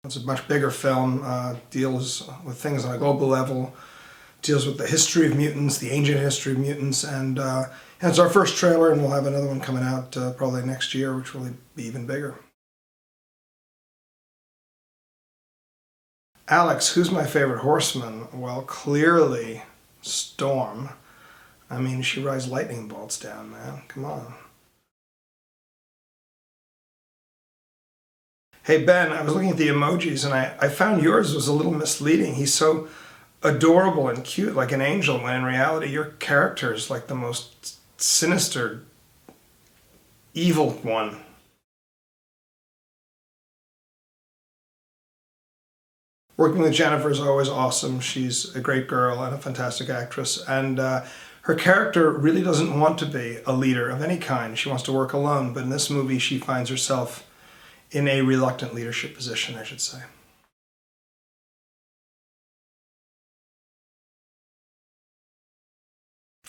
It's a much bigger film, deals with things on a global level, deals with the history of mutants, the ancient history of mutants, and it's our first trailer, and we'll have another one coming out probably next year, which will be even bigger. Alex, who's my favorite horseman? Well, clearly Storm. I mean, she rides lightning bolts down, man. Come on. Hey Ben, I was looking at the emojis and I found yours was a little misleading. He's so adorable and cute, like an angel, when in reality your character is like the most sinister, evil one. Working with Jennifer is always awesome. She's a great girl and a fantastic actress, and her character really doesn't want to be a leader of any kind. She wants to work alone, but in this movie she finds herself in a reluctant leadership position, I should say.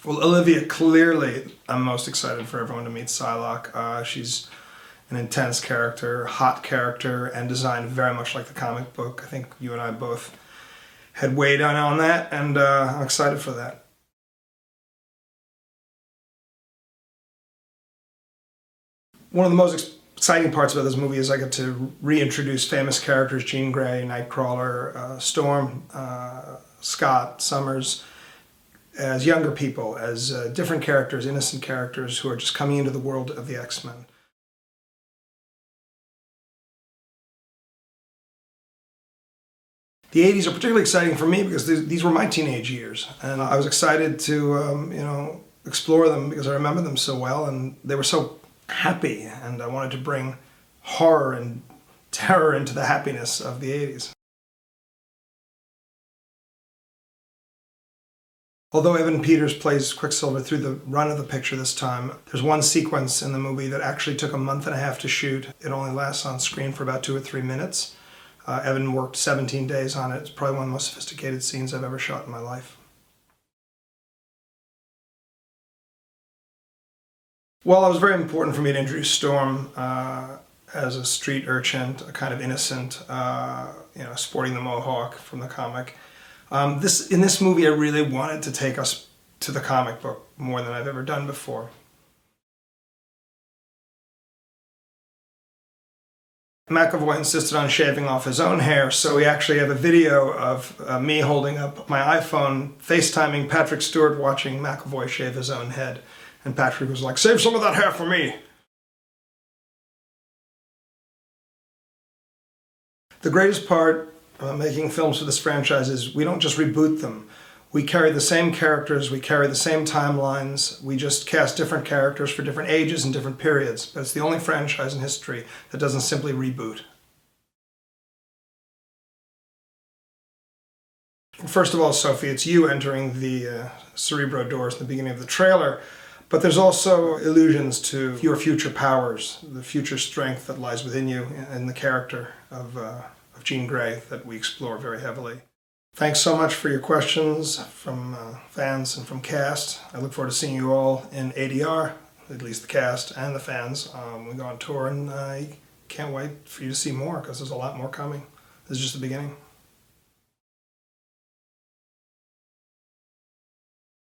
Well, Olivia, clearly I'm most excited for everyone to meet Psylocke. She's an intense character, hot character, and designed very much like the comic book. I think you and I both had weighed in on that, and I'm excited for that. One of the most exciting parts about this movie is I get to reintroduce famous characters: Jean Grey, Nightcrawler, Storm, Scott, Summers, as younger people, as different characters, innocent characters who are just coming into the world of the X-Men. The 80s are particularly exciting for me because these were my teenage years, and I was excited to explore them because I remember them so well, and they were so happy, and I wanted to bring horror and terror into the happiness of the 80s. Although Evan Peters plays Quicksilver through the run of the picture this time, there's one sequence in the movie that actually took a month and a half to shoot. It only lasts on screen for about 2 or 3 minutes. Evan worked 17 days on it. It's probably one of the most sophisticated scenes I've ever shot in my life. Well, it was very important for me to introduce Storm as a street urchin, a kind of innocent, sporting the mohawk from the comic. In this movie, I really wanted to take us to the comic book more than I've ever done before. McAvoy insisted on shaving off his own hair, so we actually have a video of me holding up my iPhone, FaceTiming Patrick Stewart watching McAvoy shave his own head. And Patrick was like, "Save some of that hair for me." The greatest part about making films for this franchise is we don't just reboot them. We carry the same characters, we carry the same timelines, we just cast different characters for different ages and different periods. But it's the only franchise in history that doesn't simply reboot. First of all, Sophie, it's you entering the Cerebro doors in the beginning of the trailer, but there's also allusions to your future powers, the future strength that lies within you and the character of Jean Grey that we explore very heavily. Thanks so much for your questions from fans and from cast. I look forward to seeing you all in ADR, at least the cast and the fans. We go on tour, and I can't wait for you to see more because there's a lot more coming. This is just the beginning.